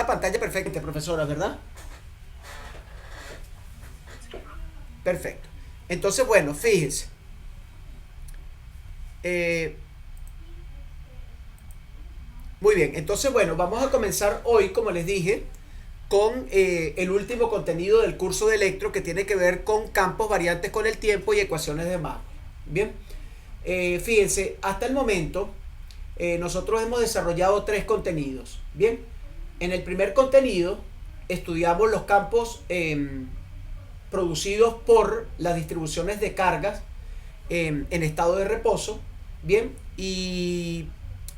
la pantalla perfecta, profesora, ¿verdad? Perfecto. Entonces, bueno, fíjense. Eh, Muy bien, entonces, bueno, vamos a comenzar hoy, como les dije, con el último contenido del curso de electro que tiene que ver con campos variantes con el tiempo y ecuaciones de Maxwell. Bien, fíjense, hasta el momento nosotros hemos desarrollado tres contenidos. Bien, en el primer contenido estudiamos los campos producidos por las distribuciones de cargas en estado de reposo. Bien, y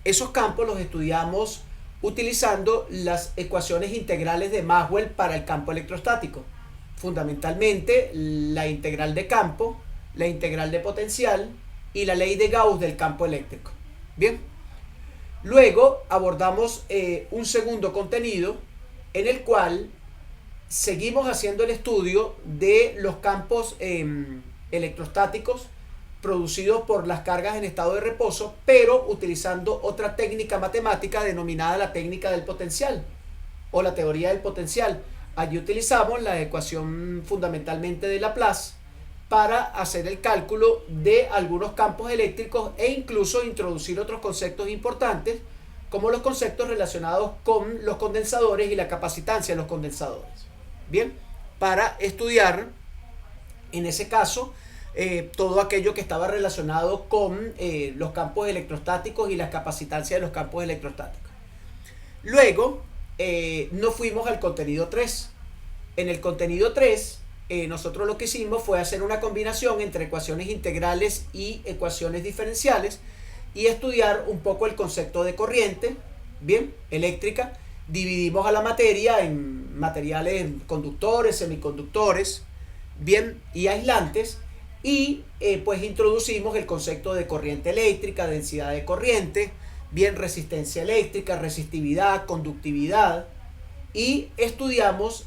esos campos los estudiamos utilizando las ecuaciones integrales de Maxwell para el campo electrostático. Fundamentalmente la integral de campo, la integral de potencial y la ley de Gauss del campo eléctrico. Bien. Luego abordamos un segundo contenido en el cual seguimos haciendo el estudio de los campos electrostáticos producidos por las cargas en estado de reposo, pero utilizando otra técnica matemática denominada la técnica del potencial o la teoría del potencial. Allí utilizamos la ecuación fundamentalmente de Laplace para hacer el cálculo de algunos campos eléctricos e incluso introducir otros conceptos importantes como los conceptos relacionados con los condensadores y la capacitancia de los condensadores. Bien, para estudiar en ese caso todo aquello que estaba relacionado con los campos electrostáticos y la capacitancia de los campos electrostáticos. Luego nos fuimos al contenido 3. En el contenido 3 nosotros lo que hicimos fue hacer una combinación entre ecuaciones integrales y ecuaciones diferenciales y estudiar un poco el concepto de corriente, bien, eléctrica. Dividimos a la materia en materiales conductores, semiconductores, bien, y aislantes, y pues introducimos el concepto de corriente eléctrica, densidad de corriente, bien, resistencia eléctrica, resistividad, conductividad, y estudiamos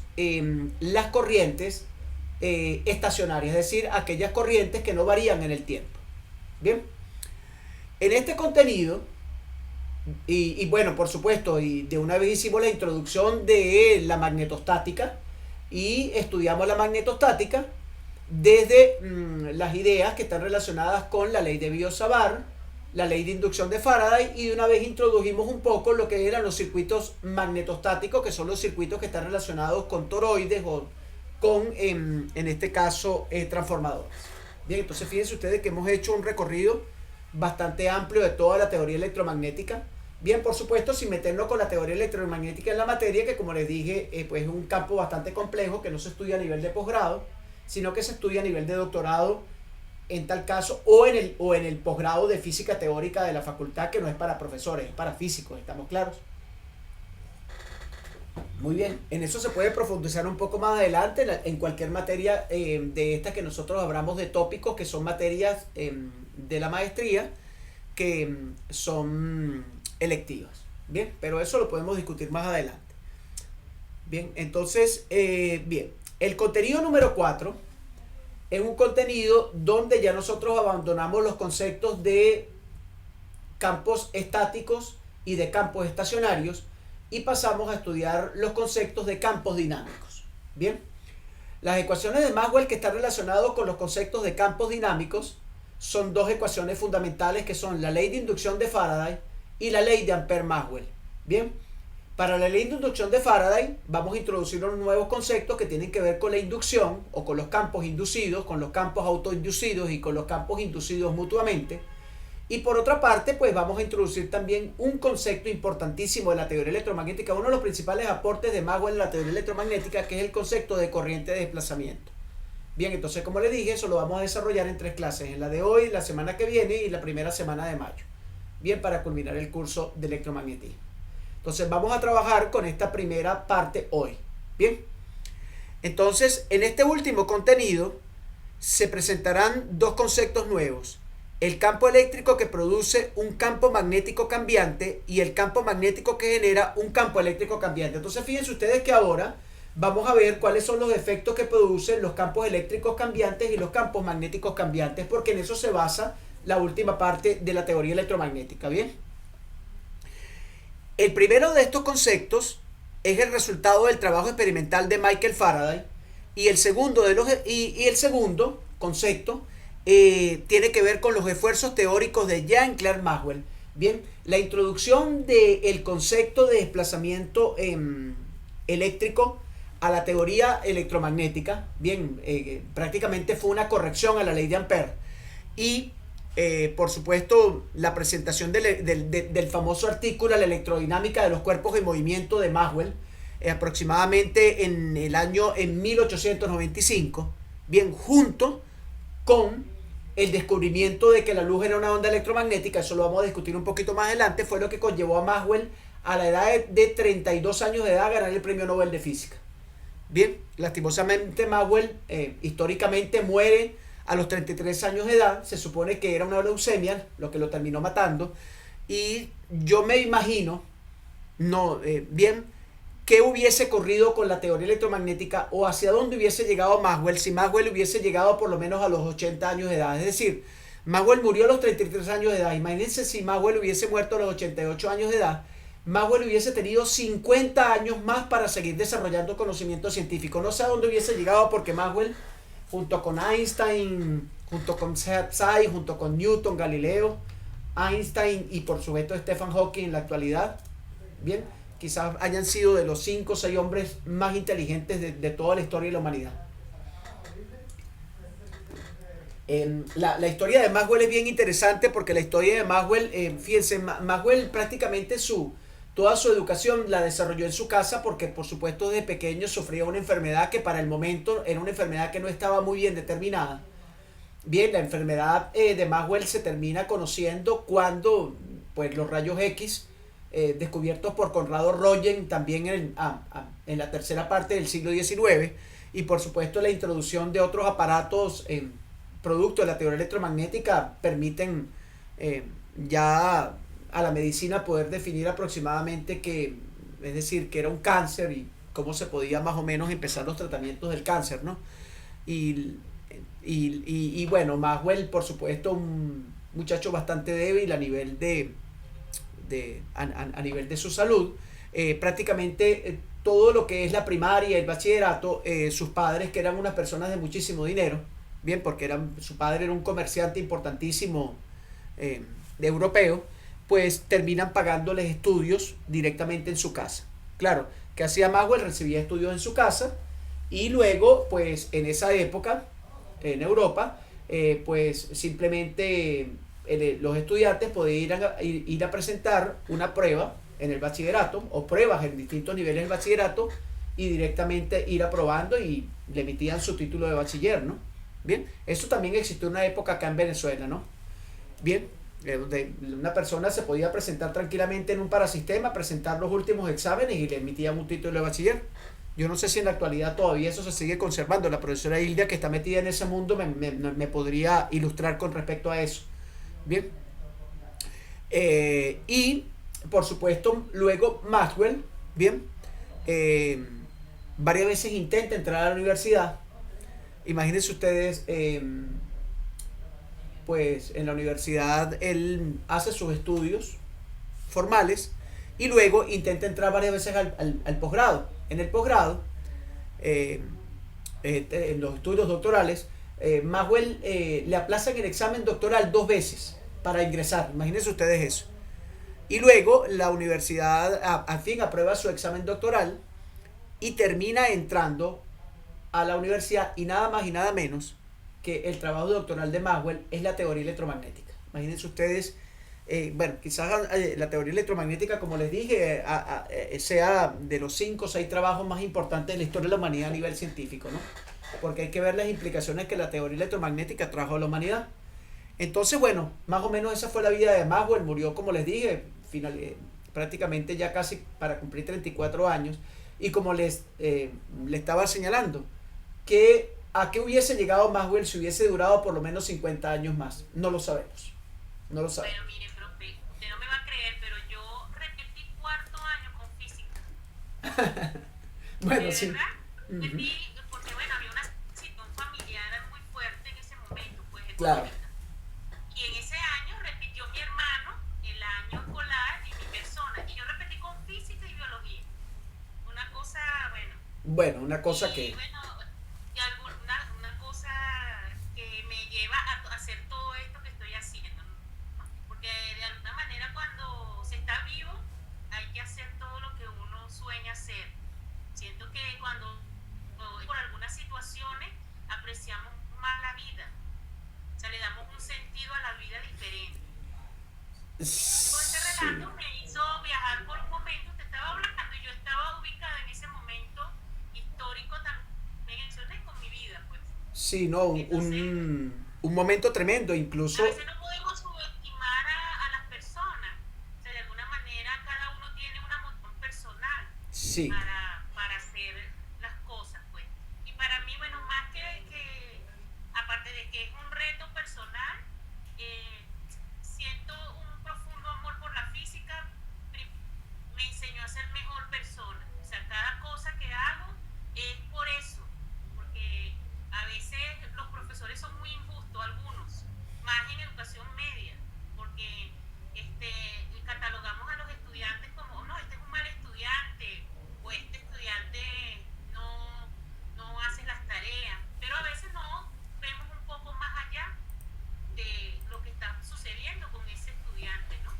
las corrientes estacionarias, es decir, aquellas corrientes que no varían en el tiempo. Bien, en este contenido, y bueno, por supuesto, y de una vez hicimos la introducción de la magnetostática y estudiamos la magnetostática desde las ideas que están relacionadas con la ley de Biot-Savart, la ley de inducción de Faraday, y de una vez introdujimos un poco lo que eran los circuitos magnetostáticos, que son los circuitos que están relacionados con toroides o con, en este caso, transformadores. Bien, entonces fíjense ustedes que hemos hecho un recorrido bastante amplio de toda la teoría electromagnética. Bien, por supuesto, sin meternos con la teoría electromagnética en la materia, que como les dije, pues es un campo bastante complejo que no se estudia a nivel de posgrado, sino que se estudia a nivel de doctorado en tal caso, o en el posgrado de física teórica de la facultad, que no es para profesores, es para físicos, ¿estamos claros? Muy bien, en eso se puede profundizar un poco más adelante en cualquier materia de estas que nosotros hablamos de tópicos, que son materias de la maestría, que son electivas. Bien, pero eso lo podemos discutir más adelante. Bien, entonces, bien, el contenido número 4 es un contenido donde ya nosotros abandonamos los conceptos de campos estáticos y de campos estacionarios y pasamos a estudiar los conceptos de campos dinámicos. Bien, las ecuaciones de Maxwell que están relacionadas con los conceptos de campos dinámicos son dos ecuaciones fundamentales, que son la ley de inducción de Faraday y la ley de Ampère-Maxwell. Bien, para la ley de inducción de Faraday vamos a introducir unos nuevos conceptos que tienen que ver con la inducción o con los campos inducidos, con los campos autoinducidos y con los campos inducidos mutuamente. Y por otra parte, pues vamos a introducir también un concepto importantísimo de la teoría electromagnética, uno de los principales aportes de Maxwell en la teoría electromagnética, que es el concepto de corriente de desplazamiento. Bien, entonces como les dije, eso lo vamos a desarrollar en 3 clases, en la de hoy, la semana que viene y la primera semana de mayo. Bien, para culminar el curso de electromagnetismo. Entonces vamos a trabajar con esta primera parte hoy. Bien, entonces en este último contenido se presentarán dos conceptos nuevos: el campo eléctrico que produce un campo magnético cambiante y el campo magnético que genera un campo eléctrico cambiante. Entonces fíjense ustedes que ahora vamos a ver cuáles son los efectos que producen los campos eléctricos cambiantes y los campos magnéticos cambiantes, porque en eso se basa la última parte de la teoría electromagnética. Bien, el primero de estos conceptos es el resultado del trabajo experimental de Michael Faraday. Y el segundo, y el segundo concepto tiene que ver con los esfuerzos teóricos de Jean-Claude Maxwell. Bien, la introducción del concepto de desplazamiento eléctrico a la teoría electromagnética, bien, prácticamente fue una corrección a la ley de Ampère. Y por supuesto, la presentación del famoso artículo La electrodinámica de los cuerpos en movimiento de Maxwell, aproximadamente en 1895, bien, junto con el descubrimiento de que la luz era una onda electromagnética, eso lo vamos a discutir un poquito más adelante, fue lo que conllevó a Maxwell a la edad de 32 años de edad a ganar el premio Nobel de Física. Bien, lastimosamente Maxwell históricamente muere a los 33 años de edad, se supone que era una leucemia lo que lo terminó matando, y yo me imagino, no, bien, qué hubiese ocurrido con la teoría electromagnética o hacia dónde hubiese llegado Maxwell si Maxwell hubiese llegado por lo menos a los 80 años de edad. Es decir, Maxwell murió a los 33 años de edad. Imagínense si Maxwell hubiese muerto a los 88 años de edad. Maxwell hubiese tenido 50 años más para seguir desarrollando conocimiento científico. No sé a dónde hubiese llegado porque Maxwell, junto con Einstein, junto con Zeiss, junto con Newton, Galileo, Einstein y por supuesto Stephen Hawking en la actualidad, bien, quizás hayan sido de los 5 o 6 hombres más inteligentes de toda la historia de la humanidad. La historia de Maxwell es bien interesante porque la historia de Maxwell, fíjense, Maxwell prácticamente toda su educación la desarrolló en su casa porque por supuesto desde pequeño sufría una enfermedad que para el momento era una enfermedad que no estaba muy bien determinada. Bien, la enfermedad de Maxwell se termina conociendo cuando pues, los rayos X descubiertos por Conrado Rontgen también en la tercera parte del siglo XIX y por supuesto la introducción de otros aparatos producto de la teoría electromagnética permiten ya a la medicina poder definir aproximadamente es decir, que era un cáncer y cómo se podía más o menos empezar los tratamientos del cáncer, ¿no? Y bueno, Maxwell, por supuesto, un muchacho bastante débil a nivel a nivel de su salud. Prácticamente todo lo que es la primaria, el bachillerato, sus padres, que eran unas personas de muchísimo dinero, bien, porque su padre era un comerciante importantísimo de europeo, pues terminan pagándoles estudios directamente en su casa. Claro, ¿qué hacía Maxwell? Recibía estudios en su casa y luego, pues en esa época, en Europa, pues simplemente los estudiantes podían ir a presentar una prueba en el bachillerato o pruebas en distintos niveles del bachillerato y directamente ir aprobando y le emitían su título de bachiller, ¿no? Bien, eso también existió en una época acá en Venezuela, ¿no? Bien, donde una persona se podía presentar tranquilamente en un parasistema, presentar los últimos exámenes y le emitían un título de bachiller. Yo no sé si en la actualidad todavía eso se sigue conservando. La profesora Hilda, que está metida en ese mundo, me podría ilustrar con respecto a eso. Bien. Y, por supuesto, luego Maxwell, bien, varias veces intenta entrar a la universidad. Imagínense ustedes, pues en la universidad él hace sus estudios formales y luego intenta entrar varias veces al posgrado. En el posgrado, en los estudios doctorales, Maxwell le aplazan el examen doctoral 2 veces para ingresar. Imagínense ustedes eso. Y luego la universidad al fin aprueba su examen doctoral y termina entrando a la universidad y nada más y nada menos que el trabajo doctoral de Maxwell es la teoría electromagnética. Imagínense ustedes, bueno, quizás la teoría electromagnética, como les dije, sea de los 5 o 6 trabajos más importantes de la historia de la humanidad a nivel científico, ¿no? Porque hay que ver las implicaciones que la teoría electromagnética trajo a la humanidad. Entonces, bueno, más o menos esa fue la vida de Maxwell. Murió, como les dije, prácticamente ya casi para cumplir 34 años. Y como le estaba señalando, ¿a qué hubiese llegado Maxwell si hubiese durado por lo menos 50 años más? No lo sabemos. No lo sabemos. Bueno, mire, profe, usted no me va a creer, pero yo repetí 4.º con física. Bueno, De sí. verdad, Ujú. repetí porque, bueno, había una situación familiar muy fuerte en ese momento, pues Claro. económica. Y en ese año repitió mi hermano el año escolar y mi persona. Y yo repetí con física y biología. Bueno, una cosa Y que, bueno, y una cosa que me lleva a hacer todo esto que estoy haciendo, ¿no? Porque de alguna manera cuando se está vivo hay que hacer todo lo que uno sueña hacer. Siento que cuando por algunas situaciones apreciamos más la vida, o sea, le damos un sentido a la vida diferente. Todo este sí, relato me hizo viajar por un momento, te estaba hablando y yo estaba ubicada en ese momento histórico también con mi vida, pues. sí, no, Entonces, un momento tremendo, a incluso, veces no podemos subestimar a las personas. O sea, de alguna manera cada uno tiene una motivación personal sí. para hacer las cosas, pues. Y para mí, bueno, más aparte de que es un reto personal, eh, siento un profundo amor por la física. Me enseñó a ser mejor persona. O sea, cada cosa que hago es por eso. Porque a veces los profesores son muy injustos, algunos, más en educación media, porque catalogamos a los estudiantes como, no, este es un mal estudiante, o este estudiante no, no hace las tareas, pero a veces no, vemos un poco más allá de lo que está sucediendo con ese estudiante, ¿no?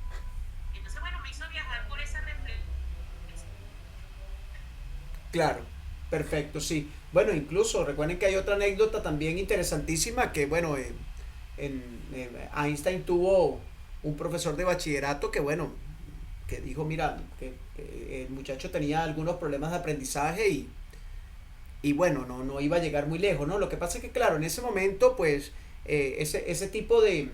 Entonces, bueno, me hizo viajar por esa reflexión. Claro, perfecto, sí. Bueno, incluso recuerden que hay otra anécdota también interesantísima que, bueno, Einstein tuvo un profesor de bachillerato que, bueno, que dijo, mira, que el muchacho tenía algunos problemas de aprendizaje y bueno, no iba a llegar muy lejos, ¿no? Lo que pasa es que, claro, en ese momento, pues, ese tipo de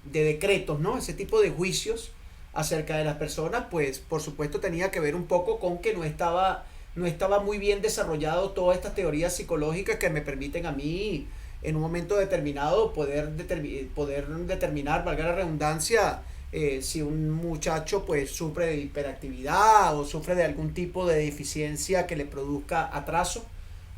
decretos, ¿no? Ese tipo de juicios acerca de las personas, pues, por supuesto, tenía que ver un poco con que no estaba muy bien desarrollado todas estas teorías psicológicas que me permiten a mí, en un momento determinado, poder determinar, valga la redundancia, si un muchacho pues sufre de hiperactividad o sufre de algún tipo de deficiencia que le produzca atraso.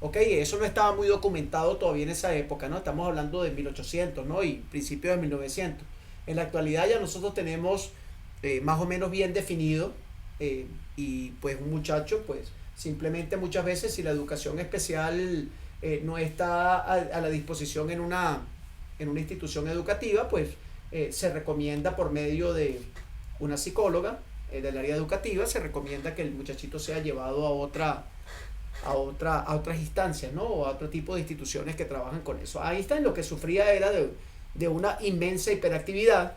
Ok, eso no estaba muy documentado todavía en esa época, ¿no? Estamos hablando de 1800, ¿no? Y principios de 1900. En la actualidad ya nosotros tenemos más o menos bien definido y pues un muchacho pues simplemente muchas veces si la educación especial no está a la disposición en una institución educativa, pues se recomienda por medio de una psicóloga del área educativa, se recomienda que el muchachito sea llevado a otras instancias, ¿no? O a otro tipo de instituciones que trabajan con eso. Einstein lo que sufría era de una inmensa hiperactividad.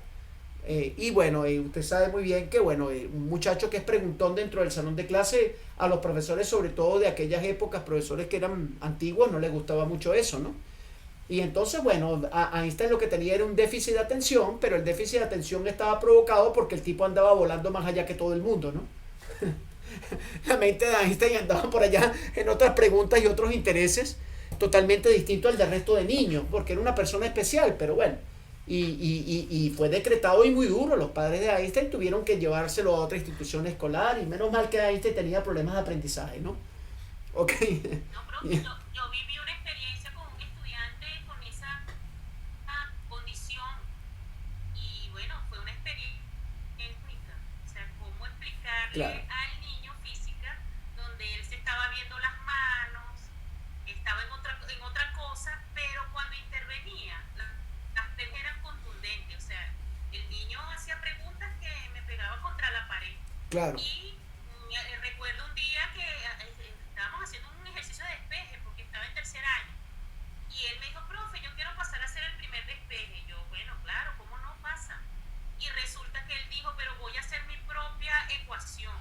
Y bueno, usted sabe muy bien que bueno, un muchacho que es preguntón dentro del salón de clase, a los profesores, sobre todo de aquellas épocas, profesores que eran antiguos, no les gustaba mucho eso, ¿no? Y entonces, bueno, a Einstein lo que tenía era un déficit de atención, pero el déficit de atención estaba provocado porque el tipo andaba volando más allá que todo el mundo, ¿no? La mente de Einstein andaba por allá en otras preguntas y otros intereses totalmente distintos al del resto de niños, porque era una persona especial, pero bueno. Y fue decretado y muy duro. Los padres de Einstein tuvieron que llevárselo a otra institución escolar y menos mal que Einstein tenía problemas de aprendizaje, ¿no? Ok. No, profe, yo viví una experiencia con un estudiante con esa condición y bueno, fue una experiencia única. O sea, cómo Claro, explicarle al niño física donde él se estaba viendo las manos, estaba en otra cosa, pero cuando intervenía, las preguntas eran contundentes. O sea, el niño hacía preguntas que me pegaba contra la pared. claro, Y recuerdo un día que estábamos haciendo un ejercicio de despeje porque estaba en tercer año. Y él me dijo, profe, yo quiero pasar a hacer el primer despeje. Y yo, bueno, claro, ¿cómo no pasa? Y resulta que él dijo, pero voy a hacer mi propia ecuación.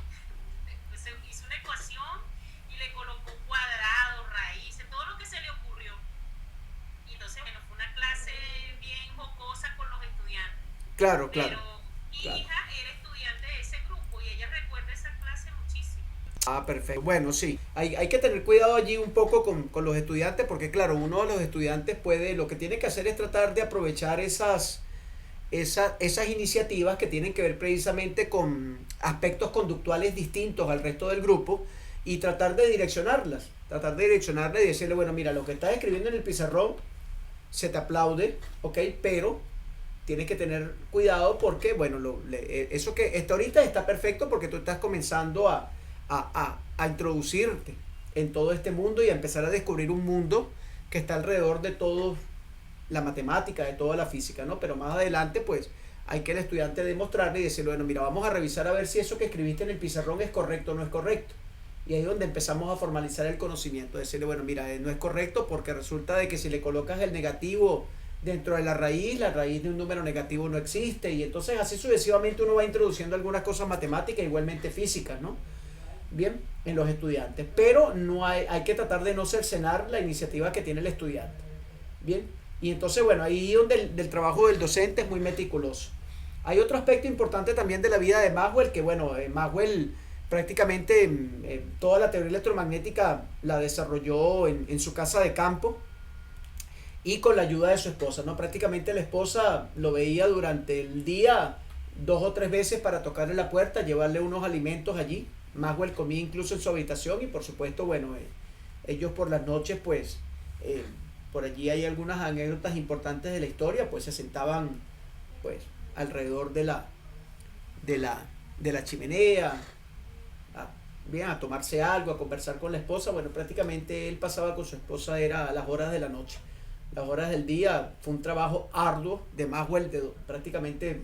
Entonces hizo una ecuación y le colocó cuadrados, raíces, todo lo que se le ocurrió. Y entonces, bueno, fue una clase bien jocosa con los estudiantes. claro, claro, Pero mi claro. hija era estudiante de ese grupo y ella recuerda esa clase muchísimo. Ah, perfecto. Bueno, sí, hay que tener cuidado allí un poco con los estudiantes porque claro, uno de los estudiantes puede, lo que tiene que hacer es tratar de aprovechar esas iniciativas que tienen que ver precisamente con aspectos conductuales distintos al resto del grupo y tratar de direccionarlas y decirle, bueno, mira, lo que estás escribiendo en el pizarrón se te aplaude, ¿ok? Pero tienes que tener cuidado porque, bueno, eso que está ahorita está perfecto porque tú estás comenzando a introducirte en todo este mundo y a empezar a descubrir un mundo que está alrededor de todo la matemática, de toda la física, ¿no? Pero más adelante, pues, hay que el estudiante demostrarle y decirle, bueno, mira, vamos a revisar a ver si eso que escribiste en el pizarrón es correcto o no es correcto. Y ahí es donde empezamos a formalizar el conocimiento, decirle, bueno, mira, no es correcto porque resulta de que si le colocas el negativo dentro de la raíz de un número negativo no existe, y entonces así sucesivamente uno va introduciendo algunas cosas matemáticas, igualmente físicas, ¿no? Bien, en los estudiantes, pero no hay que tratar de no cercenar la iniciativa que tiene el estudiante. Bien, y entonces, bueno, ahí donde del trabajo del docente es muy meticuloso. Hay otro aspecto importante también de la vida de Maxwell, que bueno, Maxwell prácticamente toda la teoría electromagnética la desarrolló en su casa de campo y con la ayuda de su esposa, ¿no? Prácticamente la esposa lo veía durante el día 2 o 3 veces para tocarle la puerta, llevarle unos alimentos allí. Maxwell comía incluso en su habitación y por supuesto, bueno, ellos por las noches, pues, por allí hay algunas anécdotas importantes de la historia, pues se sentaban, pues, alrededor de la chimenea, bien, a tomarse algo, a conversar con la esposa. Bueno, prácticamente él pasaba con su esposa era a las horas de la noche. Las horas del día fue un trabajo arduo de Maxwell de prácticamente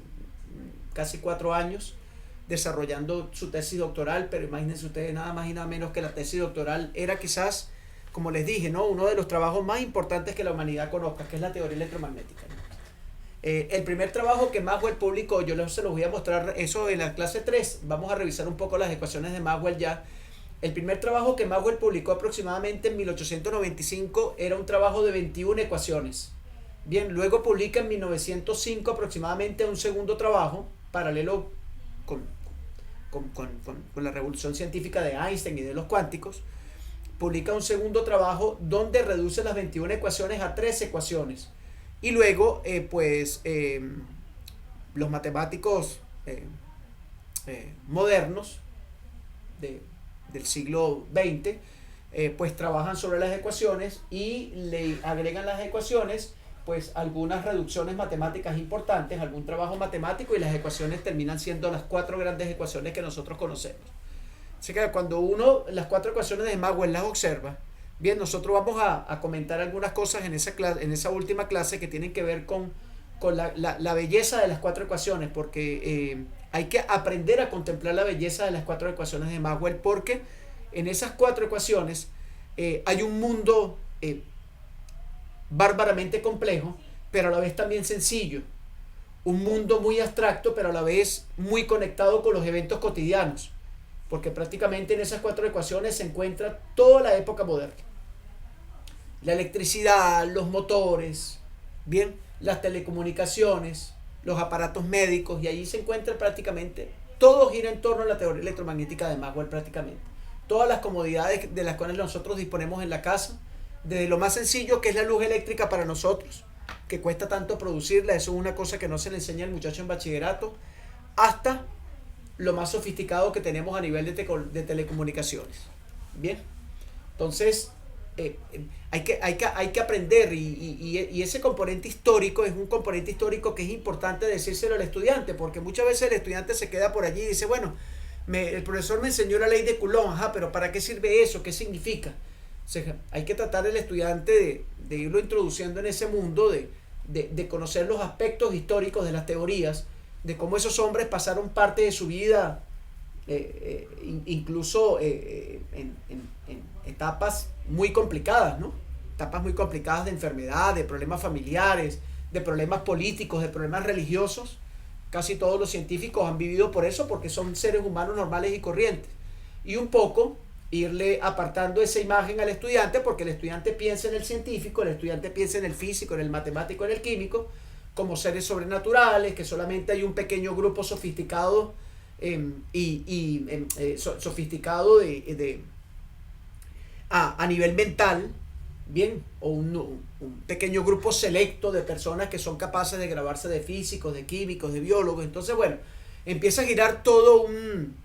casi 4 años desarrollando su tesis doctoral, pero imagínense ustedes nada más y nada menos que la tesis doctoral era quizás, como les dije, ¿no?, uno de los trabajos más importantes que la humanidad conozca, que es la teoría electromagnética, ¿no? El primer trabajo que Maxwell publicó, se los voy a mostrar eso en la clase 3, vamos a revisar un poco las ecuaciones de Maxwell ya. El primer trabajo que Maxwell publicó aproximadamente en 1895 era un trabajo de 21 ecuaciones. Bien, luego publica en 1905 aproximadamente un segundo trabajo, paralelo con la revolución científica de Einstein y de los cuánticos. Publica un segundo trabajo donde reduce las 21 ecuaciones a 3 ecuaciones. Y luego, los matemáticos modernos del siglo XX, pues trabajan sobre las ecuaciones y le agregan las ecuaciones, pues algunas reducciones matemáticas importantes, algún trabajo matemático, y las ecuaciones terminan siendo las 4 grandes ecuaciones que nosotros conocemos. Así que cuando uno las 4 ecuaciones de Maxwell las observa, bien, nosotros vamos a comentar algunas cosas en esa última clase que tienen que ver con la belleza de las 4 ecuaciones, porque hay que aprender a contemplar la belleza de las 4 ecuaciones de Maxwell, porque en esas 4 ecuaciones hay un mundo bárbaramente complejo, pero a la vez también sencillo. Un mundo muy abstracto, pero a la vez muy conectado con los eventos cotidianos, porque prácticamente en esas 4 ecuaciones se encuentra toda la época moderna. La electricidad, los motores, bien, las telecomunicaciones, los aparatos médicos, y allí se encuentra prácticamente, todo gira en torno a la teoría electromagnética de Maxwell prácticamente. Todas las comodidades de las cuales nosotros disponemos en la casa, desde lo más sencillo que es la luz eléctrica para nosotros, que cuesta tanto producirla, eso es una cosa que no se le enseña al muchacho en bachillerato, hasta lo más sofisticado que tenemos a nivel de telecomunicaciones. Bien, entonces hay que aprender, y ese componente histórico es un componente histórico que es importante decírselo al estudiante, porque muchas veces el estudiante se queda por allí y dice, bueno, el profesor me enseñó la ley de Coulomb, pero ¿para qué sirve eso? ¿Qué significa? O sea, hay que tratar al estudiante de irlo introduciendo en ese mundo, de conocer los aspectos históricos de las teorías, de cómo esos hombres pasaron parte de su vida, incluso en etapas muy complicadas, ¿no? Etapas muy complicadas de enfermedad, de problemas familiares, de problemas políticos, de problemas religiosos. Casi todos los científicos han vivido por eso, porque son seres humanos normales y corrientes. Y un poco irle apartando esa imagen al estudiante, porque el estudiante piensa en el científico, el estudiante piensa en el físico, en el matemático, en el químico, como seres sobrenaturales, que solamente hay un pequeño grupo sofisticado sofisticado a nivel mental, bien, o un pequeño grupo selecto de personas que son capaces de graduarse de físicos, de químicos, de biólogos. Entonces, bueno, empieza a girar todo un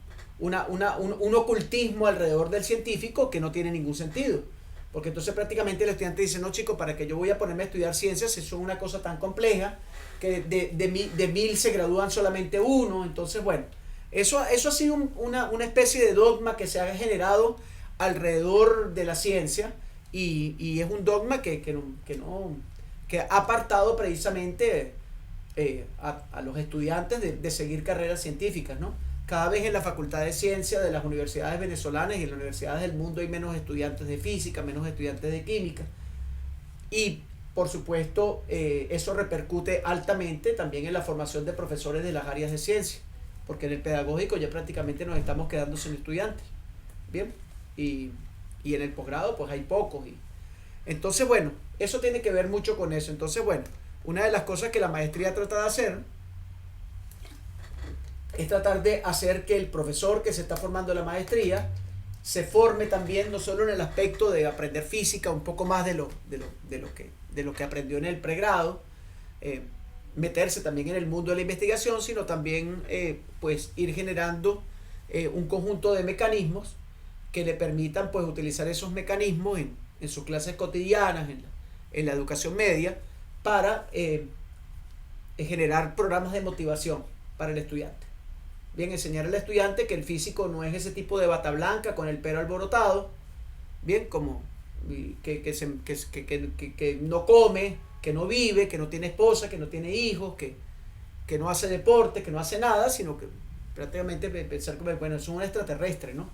ocultismo alrededor del científico que no tiene ningún sentido. Porque entonces prácticamente el estudiante dice, no, chico, ¿para qué yo voy a ponerme a estudiar ciencias? Eso es una cosa tan compleja que de 1000 se gradúan solamente 1. Entonces, bueno, eso ha sido una especie de dogma que se ha generado alrededor de la ciencia y es un dogma que ha apartado precisamente a los estudiantes de seguir carreras científicas, ¿no? Cada vez en la Facultad de Ciencia de las universidades venezolanas y en las universidades del mundo hay menos estudiantes de física, menos estudiantes de química. Y por supuesto, eso repercute altamente también en la formación de profesores de las áreas de ciencia, porque en el pedagógico ya prácticamente nos estamos quedando sin estudiantes. Bien, y en el posgrado pues hay pocos. Entonces, bueno, eso tiene que ver mucho con eso. Entonces, bueno, una de las cosas que la maestría trata de hacer es tratar de hacer que el profesor que se está formando en la maestría se forme también no solo en el aspecto de aprender física, un poco más de lo que aprendió en el pregrado, meterse también en el mundo de la investigación, sino también pues ir generando un conjunto de mecanismos que le permitan pues utilizar esos mecanismos en sus clases cotidianas, en la educación media, para generar programas de motivación para el estudiante. Bien, enseñar al estudiante que el físico no es ese tipo de bata blanca con el pelo alborotado, bien, como que no come, que no vive, que no tiene esposa, que no tiene hijos, que no hace deporte, que no hace nada, sino que prácticamente pensar que, bueno, es un extraterrestre, ¿no?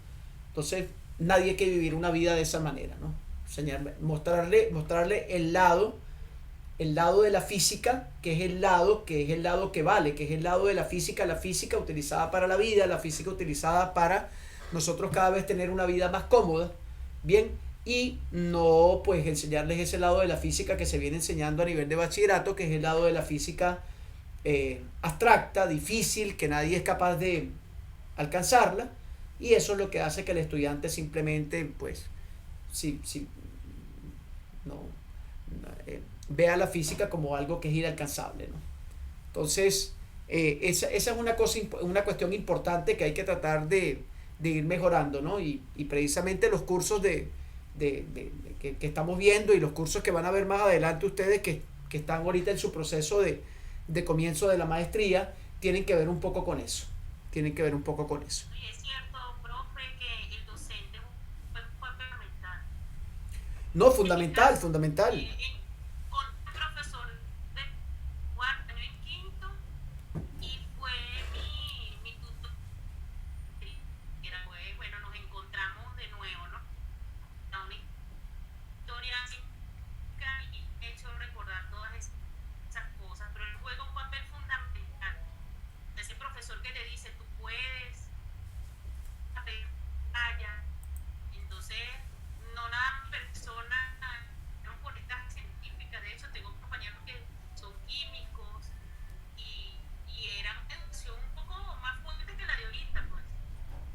Entonces, nadie quiere vivir una vida de esa manera, ¿no? Mostrarle el lado de la física, que es el lado que vale, que es el lado de la física utilizada para la vida, la física utilizada para nosotros cada vez tener una vida más cómoda, bien, y no pues enseñarles ese lado de la física que se viene enseñando a nivel de bachillerato, que es el lado de la física abstracta, difícil, que nadie es capaz de alcanzarla, y eso es lo que hace que el estudiante simplemente pues no, vea la física como algo que es inalcanzable, ¿no? Entonces, esa es una cuestión importante que hay que tratar de ir mejorando, ¿no? Y precisamente los cursos que estamos viendo y los cursos que van a ver más adelante ustedes que están ahorita en su proceso de comienzo de la maestría, tienen que ver un poco con eso. Tienen que ver un poco con eso. Y es cierto, profe, que el docente fue fundamental. No, En mi fundamental, caso, fundamental. con un profesor de cuarto año y quinto, y fue mi tutor. Bueno, nos encontramos de nuevo, ¿no? Una historia así, y he hecho recordar todas esas cosas, pero él juega un papel fundamental. Ese profesor que te dice, tú puedes, vaya. Entonces, no nada persona, no por estas científicas, de hecho, tengo compañeros que son químicos era una educación un poco más fuerte que la de ahorita, pues.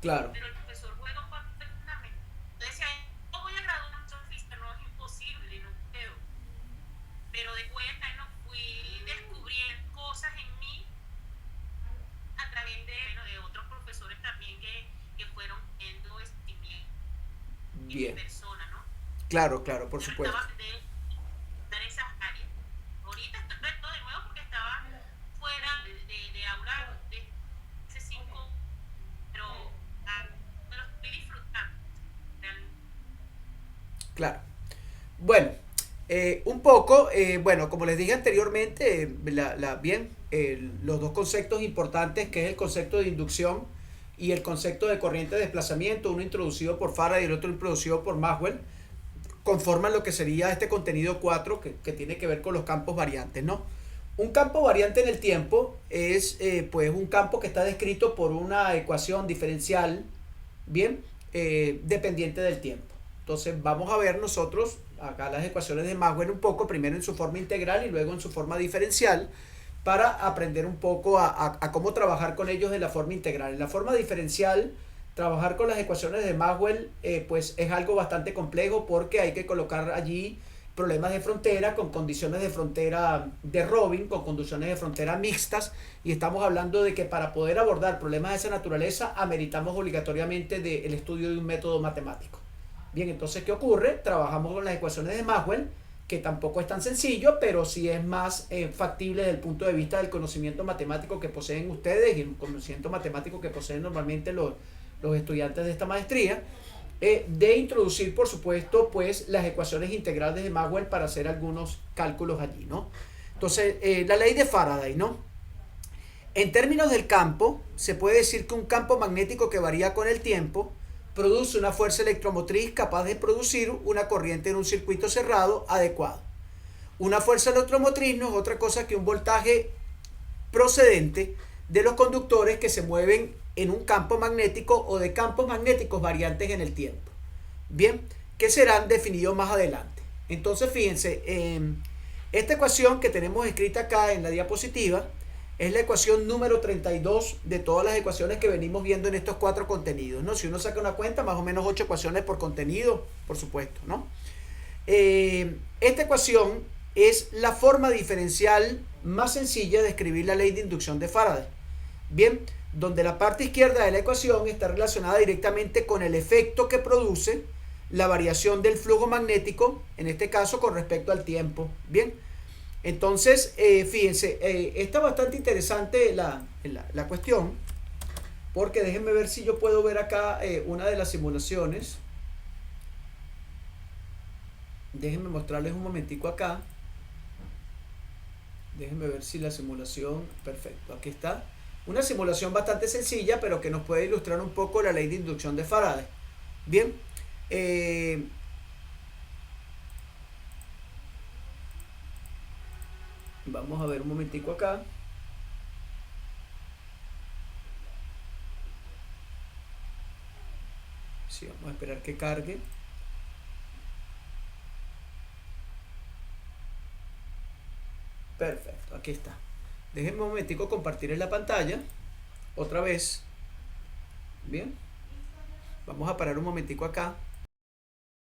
Claro, Pero el profesor juega un papel fundamental. Decía, no voy a graduar en física, no es imposible, no puedo. Pero después, bueno, fui descubriendo cosas en mí a través de otros profesores también que fueron viendo en mi bien. persona, ¿no? Claro, claro, por Pero supuesto. estaba de esas áreas. Ahorita estoy reto de nuevo porque estaba fuera de aula de ese 5, pero me lo estoy disfrutando. Realmente. Claro. Bueno, un poco, bueno, como les dije anteriormente, bien, los dos conceptos importantes, que es el concepto de inducción y el concepto de corriente de desplazamiento, uno introducido por Faraday y el otro introducido por Maxwell, conforman lo que sería este contenido 4 que tiene que ver con los campos variantes, ¿no? Un campo variante en el tiempo es pues un campo que está descrito por una ecuación diferencial, bien, dependiente del tiempo. Entonces vamos a ver nosotros acá las ecuaciones de Maxwell un poco, primero en su forma integral y luego en su forma diferencial, para aprender un poco a cómo trabajar con ellos de la forma integral. En la forma diferencial, trabajar con las ecuaciones de Maxwell pues es algo bastante complejo porque hay que colocar allí problemas de frontera con condiciones de frontera de Robin, con condiciones de frontera mixtas, y estamos hablando de que para poder abordar problemas de esa naturaleza ameritamos obligatoriamente del estudio de un método matemático. Bien, entonces, ¿qué ocurre? Trabajamos con las ecuaciones de Maxwell, que tampoco es tan sencillo, pero sí es más factible desde el punto de vista del conocimiento matemático que poseen ustedes y el conocimiento matemático que poseen normalmente los estudiantes de esta maestría. de introducir, por supuesto, pues las ecuaciones integrales de Maxwell para hacer algunos cálculos allí, ¿no? Entonces, la ley de Faraday, ¿no? En términos del campo, se puede decir que un campo magnético que varía con el tiempo produce una fuerza electromotriz capaz de producir una corriente en un circuito cerrado adecuado. Una fuerza electromotriz no es otra cosa que un voltaje procedente de los conductores que se mueven en un campo magnético o de campos magnéticos variantes en el tiempo. Bien, que serán definidos más adelante. Entonces, fíjense, esta ecuación que tenemos escrita acá en la diapositiva es la ecuación número 32 de todas las ecuaciones que venimos viendo en estos 4 contenidos, ¿no? Si uno saca una cuenta, más o menos 8 ecuaciones por contenido, por supuesto, ¿no? Esta ecuación es la forma diferencial más sencilla de escribir la ley de inducción de Faraday. Bien, donde la parte izquierda de la ecuación está relacionada directamente con el efecto que produce la variación del flujo magnético, en este caso con respecto al tiempo. Bien, entonces, fíjense, está bastante interesante la cuestión, porque déjenme ver si yo puedo ver acá una de las simulaciones. Déjenme mostrarles un momentico acá. Déjenme ver si la simulación, perfecto, aquí está. Una simulación bastante sencilla, pero que nos puede ilustrar un poco la ley de inducción de Faraday. Bien, vamos a ver un momentico acá. Sí, vamos a esperar que cargue. Perfecto, aquí está. Déjenme un momentico compartir en la pantalla. Otra vez. Bien. Vamos a parar un momentico acá.